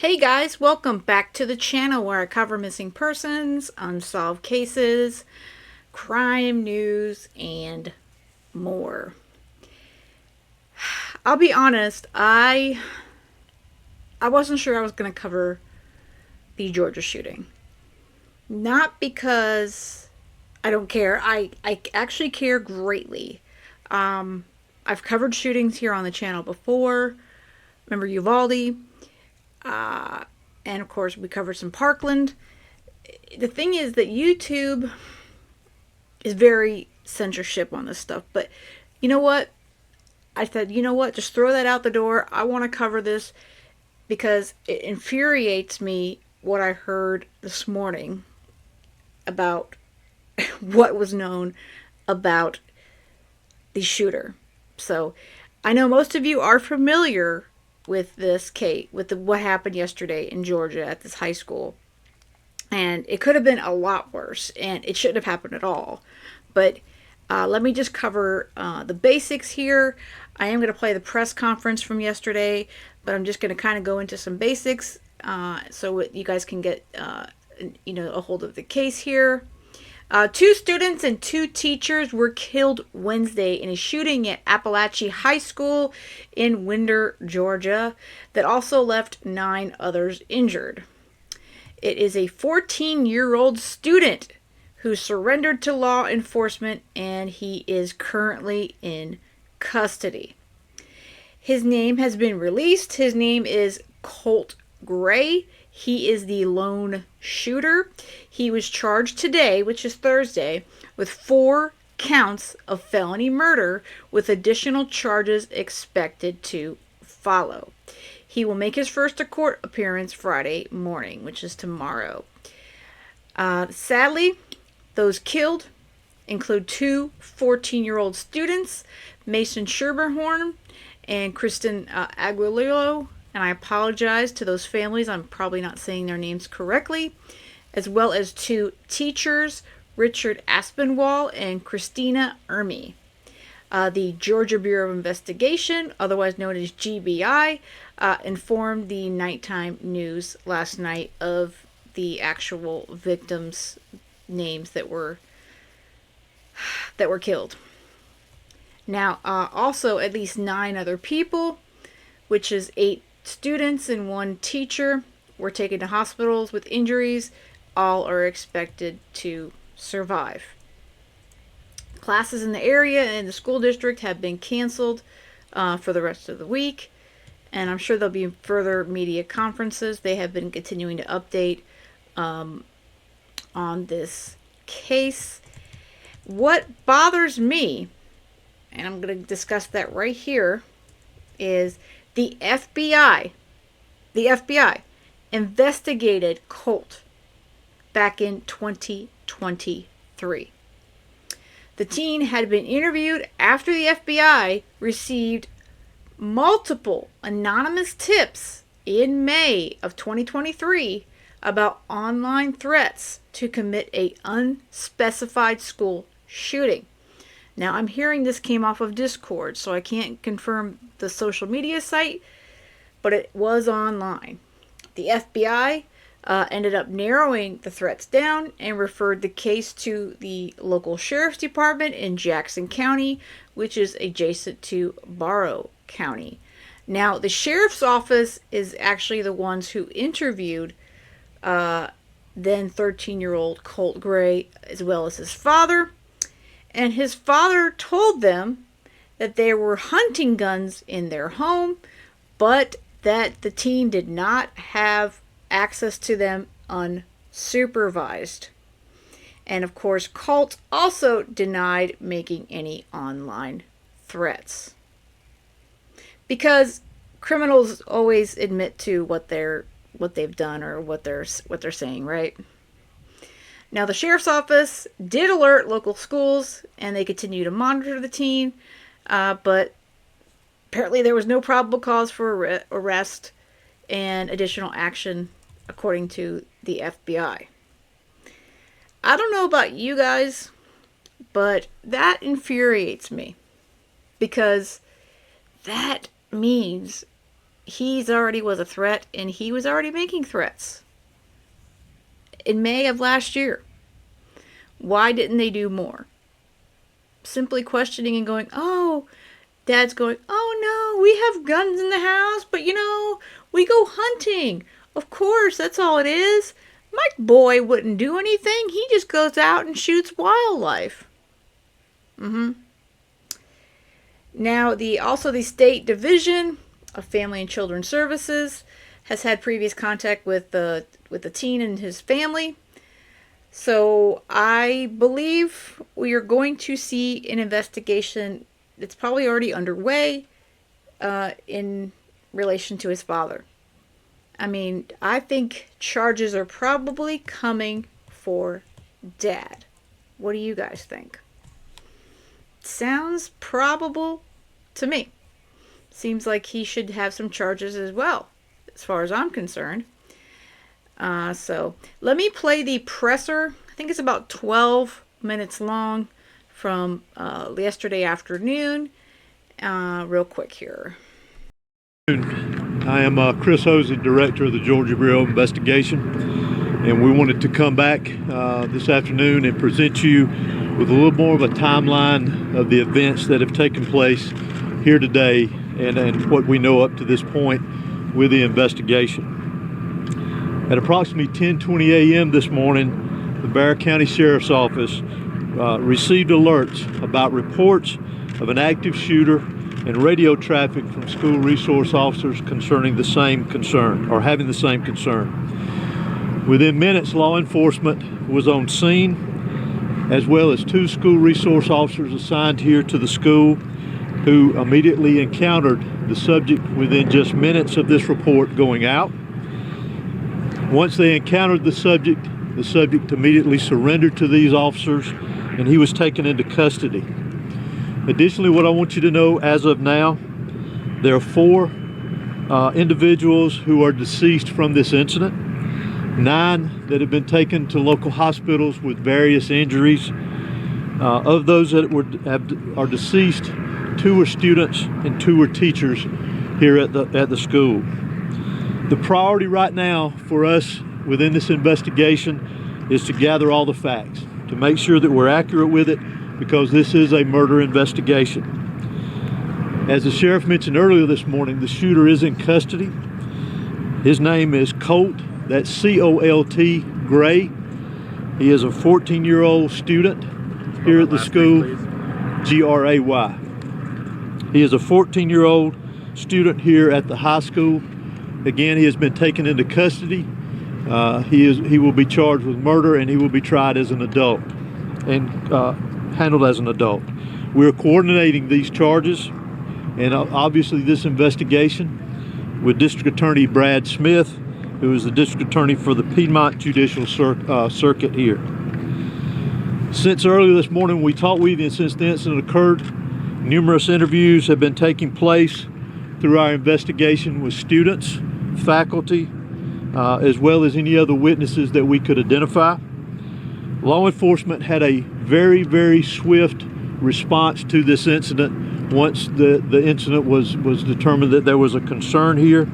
Hey guys, welcome back to the channel where I cover missing persons, unsolved cases, crime news, and more. I'll be honest, I wasn't sure I was going to cover the Georgia shooting. Not because I don't care. I actually care greatly. I've covered shootings here on the channel before. Remember Uvalde? And of course, we covered some Parkland. The thing is that YouTube is very censorship on this stuff. But you know what? I said, you know what? Just throw that out the door. I want to cover this because it infuriates me what I heard this morning about what was known about the shooter. So I know most of you are familiar with this case, with what happened yesterday in Georgia at this high school. And it could have been a lot worse, and it shouldn't have happened at all. But let me just cover the basics here. I am going to play the press conference from yesterday, but I'm just going to kind of go into some basics so you guys can get a hold of the case here. 2 students and 2 teachers were killed Wednesday in a shooting at Apalachee High School in Winder, Georgia, that also left 9 others injured. It is a 14-year-old student who surrendered to law enforcement, and he is currently in custody. His name has been released. His name is Colt Gray. He is the lone shooter. He was charged today, which is Thursday, with 4 counts of felony murder, with additional charges expected to follow. He will make his first court appearance Friday morning, which is tomorrow. Sadly, those killed include 2 14-year-old students, Mason Scherberhorn and Kristen Aguilillo. And I apologize to those families. I'm probably not saying their names correctly. As well as 2 teachers, Richard Aspinwall and Christina Ermey. The Georgia Bureau of Investigation, otherwise known as GBI, informed the nighttime news last night of the actual victims' names that were killed. Now, also at least 9 other people, which is 8 students and 1 teacher, were taken to hospitals with injuries. All are expected to survive. Classes in the area and the school district have been canceled for the rest of the week, and I'm sure there'll be further media conferences. They have been continuing to update on this case. What bothers me, and I'm going to discuss that right here, is the FBI investigated Colt back in 2023. The teen had been interviewed after the FBI received multiple anonymous tips in May of 2023 about online threats to commit an unspecified school shooting. Now, I'm hearing this came off of Discord, so I can't confirm the social media site, but it was online. The FBI ended up narrowing the threats down and referred the case to the local sheriff's department in Jackson County, which is adjacent to Barrow County. Now, the sheriff's office is actually the ones who interviewed then 13-year-old Colt Gray, as well as his father. And his father told them that there were hunting guns in their home, but that the teen did not have access to them unsupervised. And of course, Colt also denied making any online threats. Because criminals always admit to what they've done or what they're saying, right? Now, the sheriff's office did alert local schools, and they continue to monitor the teen, but apparently there was no probable cause for arrest and additional action, according to the FBI. I don't know about you guys, but that infuriates me, because that means he's already was a threat, and he was already making threats in May of last year. Why didn't they do more? Simply questioning and going, oh, Dad's going, oh no, we have guns in the house, but we go hunting. Of course, that's all it is. My boy wouldn't do anything. He just goes out and shoots wildlife. Now, the State Division of Family and Children's Services has had previous contact with the teen and his family. So I believe we are going to see an investigation. It's probably already underway in relation to his father. I mean, I think charges are probably coming for Dad. What do you guys think? Sounds probable to me. Seems like he should have some charges as well, as far as I'm concerned. So let me play the presser. I think it's about 12 minutes long from yesterday afternoon. Real quick here. I am Chris Hosey, Director of the Georgia Bureau of Investigation, and we wanted to come back this afternoon and present you with a little more of a timeline of the events that have taken place here today and what we know up to this point with the investigation. At approximately 10:20 a.m. this morning, the Bexar County Sheriff's Office received alerts about reports of an active shooter and radio traffic from school resource officers concerning the same concern, or having the same concern. Within minutes, law enforcement was on scene, as well as 2 school resource officers assigned here to the school, who immediately encountered the subject within just minutes of this report going out. Once they encountered the subject immediately surrendered to these officers, and he was taken into custody. Additionally, what I want you to know as of now, there are 4 individuals who are deceased from this incident, 9 that have been taken to local hospitals with various injuries. Of those that are deceased, 2 are students and 2 are teachers here at the school. The priority right now for us within this investigation is to gather all the facts, to make sure that we're accurate with it, because this is a murder investigation. As the sheriff mentioned earlier this morning, the shooter is in custody. His name is Colt, that's C-O-L-T, Gray. He is a 14-year-old student here at the school, G-R-A-Y. He is a 14-year-old student here at the high school. Again, he has been taken into custody. He will be charged with murder, and he will be tried as an adult and handled as an adult. We're coordinating these charges and obviously this investigation with District Attorney Brad Smith, who is the District Attorney for the Piedmont Judicial Circuit here. Since earlier this morning we talked with you, and since the incident occurred, numerous interviews have been taking place through our investigation with students, faculty, as well as any other witnesses that we could identify. Law enforcement had a very, very swift response to this incident once the incident was determined that there was a concern here.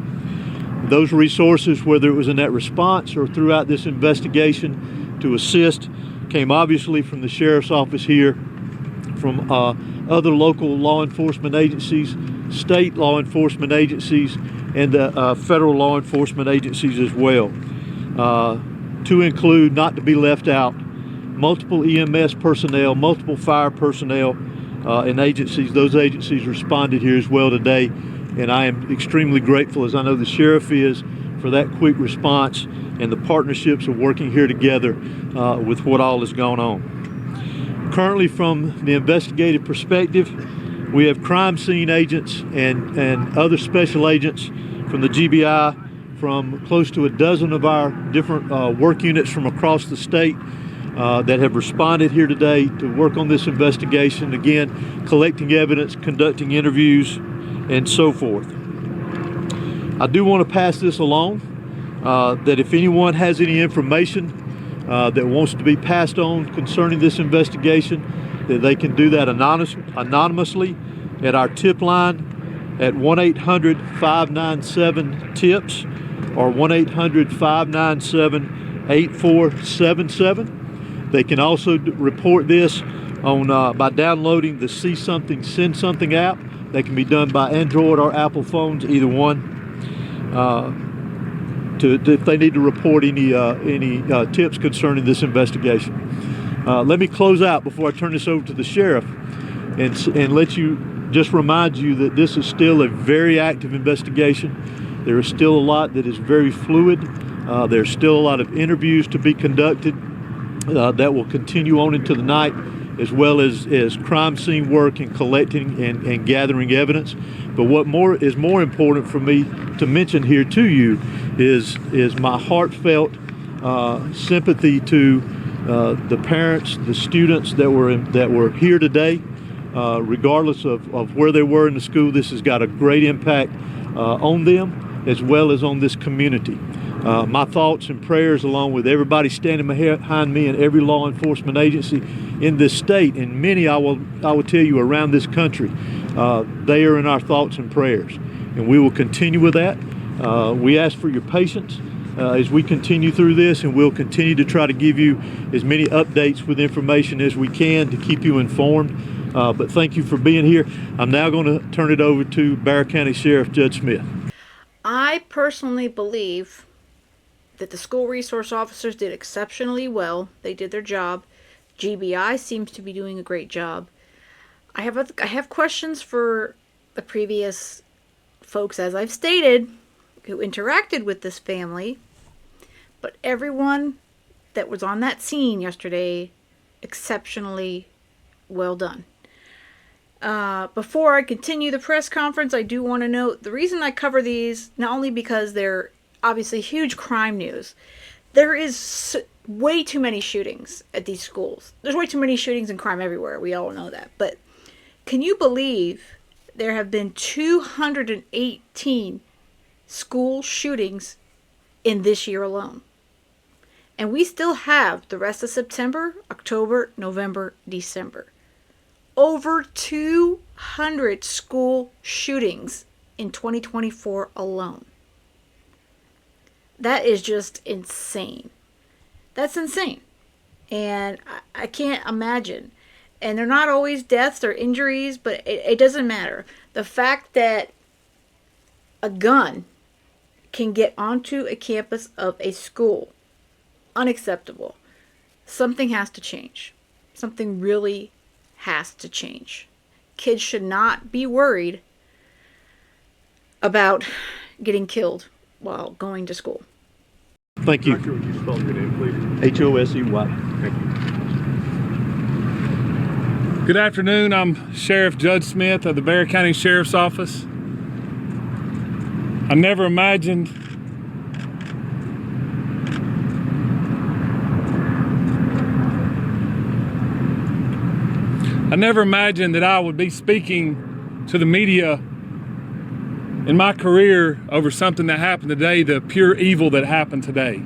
Those resources, whether it was in that response or throughout this investigation to assist, came obviously from the sheriff's office here, from other local law enforcement agencies, state law enforcement agencies, and federal law enforcement agencies as well. To include, not to be left out, multiple EMS personnel, multiple fire personnel, and agencies. Those agencies responded here as well today, and I am extremely grateful, as I know the sheriff is, for that quick response and the partnerships of working here together with what all has gone on. Currently, from the investigative perspective, we have crime scene agents and other special agents from the GBI, from close to a dozen of our different work units from across the state that have responded here today to work on this investigation, again, collecting evidence, conducting interviews, and so forth. I do want to pass this along, that if anyone has any information that wants to be passed on concerning this investigation, that they can do that anonymously at our tip line at 1-800-597-TIPS or 1-800-597-8477. They can also report this on by downloading the See Something, Send Something app. That can be done by Android or Apple phones, either one. If they need to report any tips concerning this investigation. Let me close out before I turn this over to the sheriff and let you just remind you that this is still a very active investigation. There is still a lot that is very fluid. There's still a lot of interviews to be conducted that will continue on into the night, as well as crime scene work and collecting and gathering evidence. But what is more important for me to mention here to you is my heartfelt sympathy to the parents, the students that were here today. Regardless of where they were in the school, this has got a great impact on them as well as on this community. My thoughts and prayers, along with everybody standing behind me and every law enforcement agency in this state, and many I will tell you around this country, they are in our thoughts and prayers, and we will continue with that. We ask for your patience as we continue through this, and we'll continue to try to give you as many updates with information as we can to keep you informed. But thank you for being here. I'm now going to turn it over to Bexar County Sheriff Judge Smith. I personally believe that the school resource officers did exceptionally well. They did their job. GBI seems to be doing a great job. I have questions for the previous folks, as I've stated, who interacted with this family. But everyone that was on that scene yesterday, exceptionally well done. Before I continue the press conference, I do want to note the reason I cover these, not only because they're obviously huge crime news, there is way too many shootings at these schools. There's way too many shootings and crime everywhere. We all know that. But can you believe there have been 218 school shootings in this year alone? And we still have the rest of September, October, November, December. Over 200 school shootings in 2024 alone. That is just insane. That's insane. And I can't imagine. And they're not always deaths or injuries, but it doesn't matter. The fact that a gun can get onto a campus of a school, unacceptable. Something has to change. Something really has to change. Kids should not be worried about getting killed while going to school. Thank you. Doctor, would you spell your name, please? Hosey. Thank you. Good afternoon. I'm Sheriff Judge Smith of the Bexar County Sheriff's Office. I never imagined that I would be speaking to the media in my career over something that happened today, the pure evil that happened today.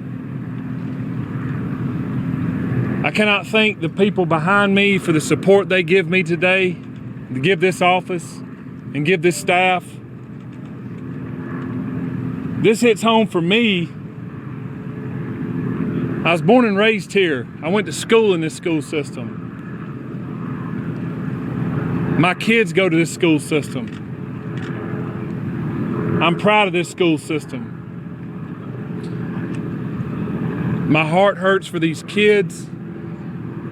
I cannot thank the people behind me for the support they give me today, to give this office and give this staff. This hits home for me. I was born and raised here. I went to school in this school system. My kids go to this school system. I'm proud of this school system. My heart hurts for these kids.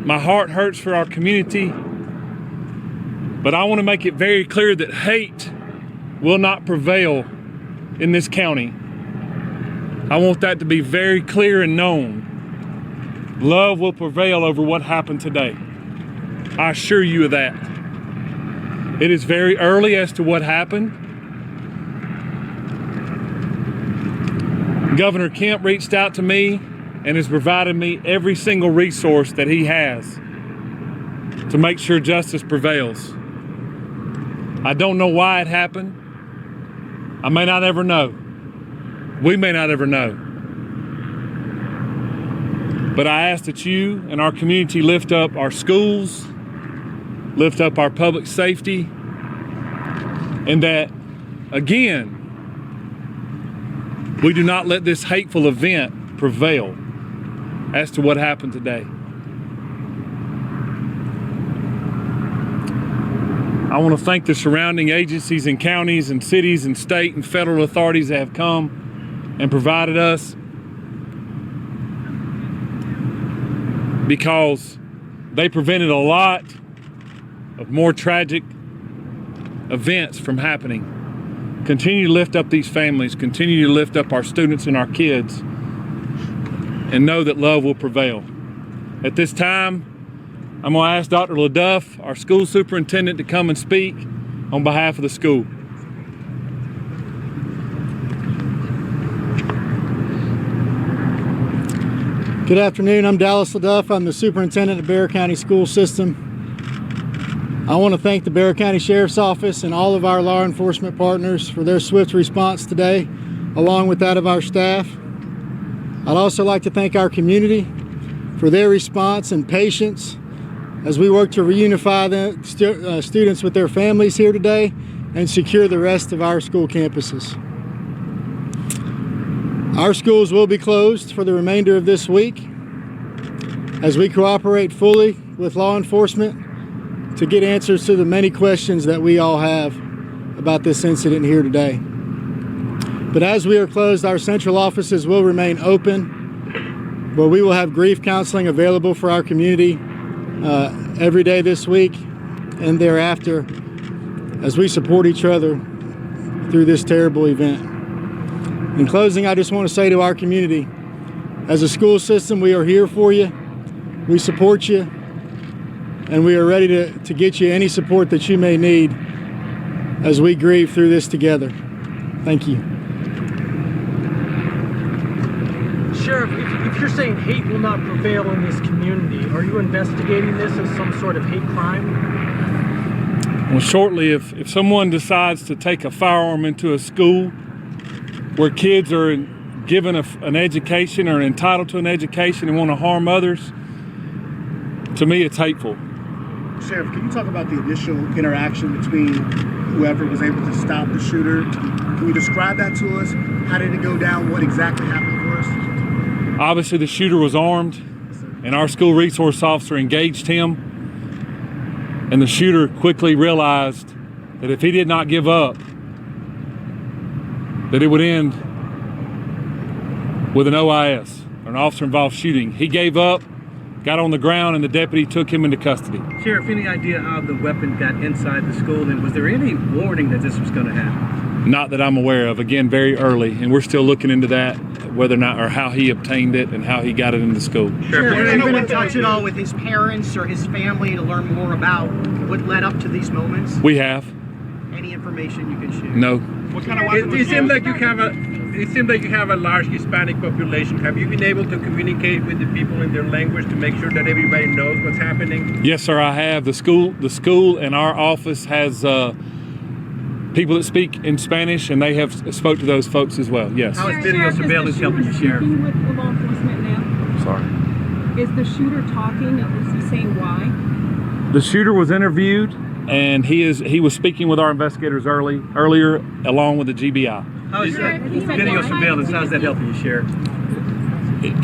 My heart hurts for our community. But I want to make it very clear that hate will not prevail in this county. I want that to be very clear and known. Love will prevail over what happened today. I assure you of that. It is very early as to what happened. Governor Kemp reached out to me and has provided me every single resource that he has to make sure justice prevails. I don't know why it happened. I may not ever know. We may not ever know. But I ask that you and our community lift up our schools, lift up our public safety, and that again, we do not let this hateful event prevail as to what happened today. I want to thank the surrounding agencies and counties and cities and state and federal authorities that have come and provided us, because they prevented a lot of more tragic events from happening. Continue to lift up these families, continue to lift up our students and our kids, and know that love will prevail. At this time, I'm going to ask Dr. LaDuff, our school superintendent, to come and speak on behalf of the school. Good afternoon, I'm Dallas LaDuff. I'm the superintendent of Bexar County School System. I want to thank the Bexar County Sheriff's Office and all of our law enforcement partners for their swift response today, along with that of our staff. I'd also like to thank our community for their response and patience as we work to reunify the students with their families here today and secure the rest of our school campuses. Our schools will be closed for the remainder of this week as we cooperate fully with law enforcement to get answers to the many questions that we all have about this incident here today. But as we are closed, our central offices will remain open, where we will have grief counseling available for our community every day this week and thereafter as we support each other through this terrible event. In closing, I just want to say to our community, as a school system, we are here for you, we support you, and we are ready to get you any support that you may need as we grieve through this together. Thank you. Sheriff, if you're saying hate will not prevail in this community, are you investigating this as some sort of hate crime? Well, shortly, if someone decides to take a firearm into a school where kids are given an education or entitled to an education and want to harm others, to me it's hateful. Sheriff, can you talk about the initial interaction between whoever was able to stop the shooter? Can you describe that to us? How did it go down? What exactly happened for us? Obviously, the shooter was armed, and our school resource officer engaged him. And the shooter quickly realized that if he did not give up, that it would end with an OIS, or an officer-involved shooting. He gave up, got on the ground, and the deputy took him into custody. Sheriff, any idea how the weapon got inside the school, and was there any warning that this was going to happen? Not that I'm aware of. Again, very early, and we're still looking into that, whether or not, or how he obtained it and how he got it into school. Sheriff, have you been in touch at all with his parents or his family to learn more about what led up to these moments? We have. Any information you can share? No. What kind of weapon It seems like you have a large Hispanic population. Have you been able to communicate with the people in their language to make sure that everybody knows what's happening? Yes, sir, I have. The school and our office has people that speak in Spanish, and they have spoke to those folks as well. Yes. How is video surveillance helping you, Sheriff? With law enforcement now? Sorry. Is the shooter talking? Is he saying why? The shooter was interviewed, and he was speaking with our investigators earlier, along with the GBI. How is that video surveillance? How's that helping you, Sheriff?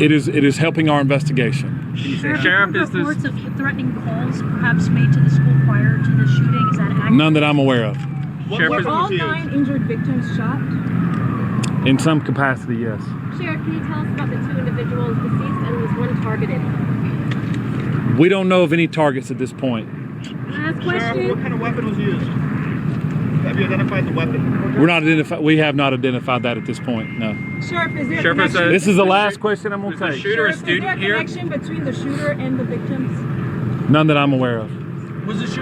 It is helping our investigation. Sheriff, is this reports of threatening calls perhaps made to the school prior to the shooting? Is that accurate? None that I'm aware of. Were all 9 injured victims shot? In some capacity, yes. Sheriff, can you tell us about the 2 individuals deceased and was one targeted? We don't know of any targets at this point. Last question. Sheriff, what kind of weapon was used? Have you identified the weapon? We have not identified that at this point. No. Sheriff, is there a connection? This is the last question I'm going to take. Sheriff, is there a connection between the shooter and the victims? None that I'm aware of. Was this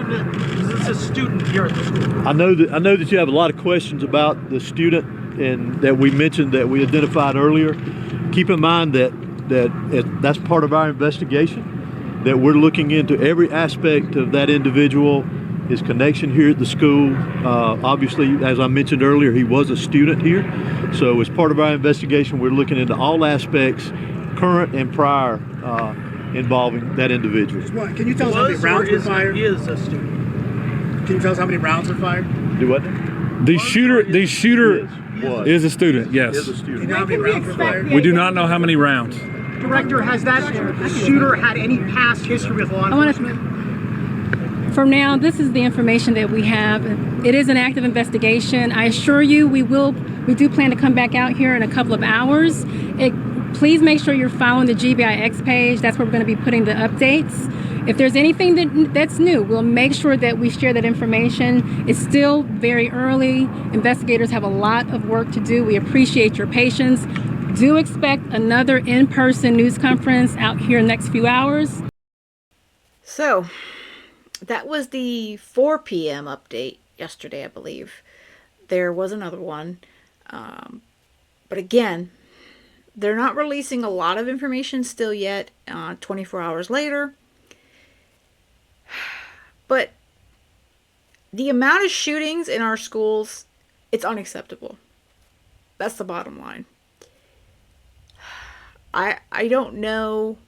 a student here at the school? I know that you have a lot of questions about the student and that we mentioned that we identified earlier. Keep in mind that's part of our investigation, that we're looking into every aspect of that individual, his connection here at the school. Obviously, as I mentioned earlier, he was a student here. So as part of our investigation, we're looking into all aspects, current and prior, involving that individual. Can you tell us how many rounds were fired? He is a student. Can you tell us how many rounds were fired? Do what? The shooter Was. is a student. Yes. Is a student. How many rounds were fired? We do not know how many rounds. Director, has that shooter had any past history with law enforcement? For now, this is the information that we have. It is an active investigation. I assure you, we do plan to come back out here in a couple of hours. Please make sure you're following the GBIX page. That's where we're going to be putting the updates. If there's anything that's new, we'll make sure that we share that information. It's still very early. Investigators have a lot of work to do. We appreciate your patience. Do expect another in-person news conference out here in the next few hours. So, that was the 4 p.m. update yesterday, I believe. There was another one. But again, they're not releasing a lot of information still yet, 24 hours later. But the amount of shootings in our schools, it's unacceptable. That's the bottom line. I don't know.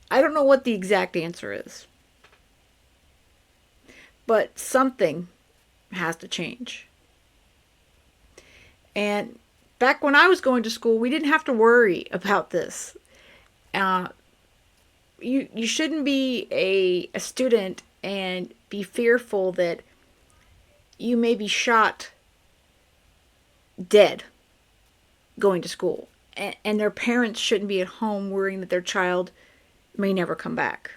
I don't know what the exact answer is. But something has to change. And back when I was going to school, we didn't have to worry about this. You shouldn't be a student and be fearful that you may be shot dead going to school. And their parents shouldn't be at home worrying that their child may never come back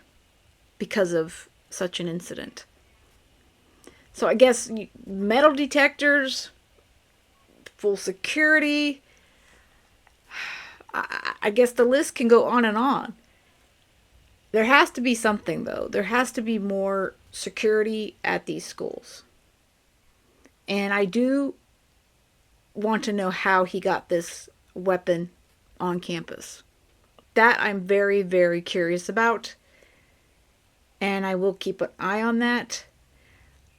because of such an incident. So I guess metal detectors, full security, I guess the list can go on and on. There has to be something, though. There has to be more security at these schools. And I do want to know how he got this weapon on campus. That I'm very, very curious about. And I will keep an eye on that.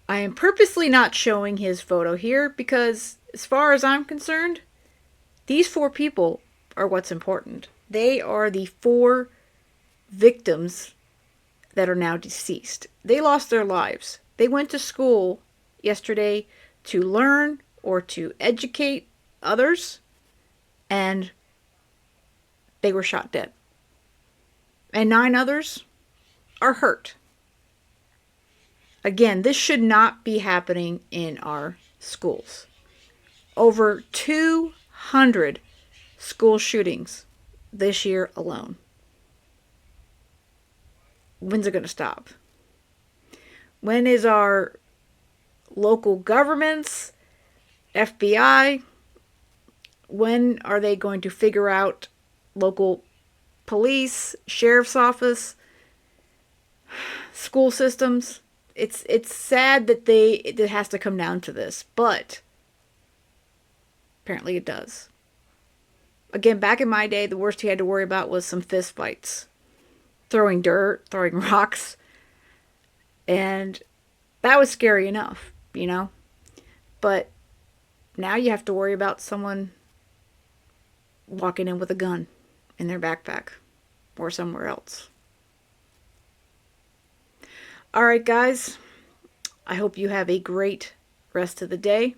I am purposely not showing his photo here because, as far as I'm concerned, these 4 people are what's important. They are the 4 victims that are now deceased. They lost their lives. They went to school yesterday to learn or to educate others, and they were shot dead. And 9 others are hurt. Again, this should not be happening in our schools. Over 200 school shootings this year alone. When's it going to stop? When is our local governments, FBI, when are they going to figure out local police, sheriff's office, school systems? It's sad that it has to come down to this, but apparently it does. Again, back in my day, the worst he had to worry about was some fist fights. Throwing dirt, throwing rocks. And that was scary enough, you know? But now you have to worry about someone walking in with a gun in their backpack or somewhere else. All right, guys. I hope you have a great rest of the day.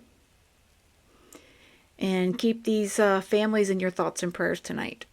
And keep these families in your thoughts and prayers tonight.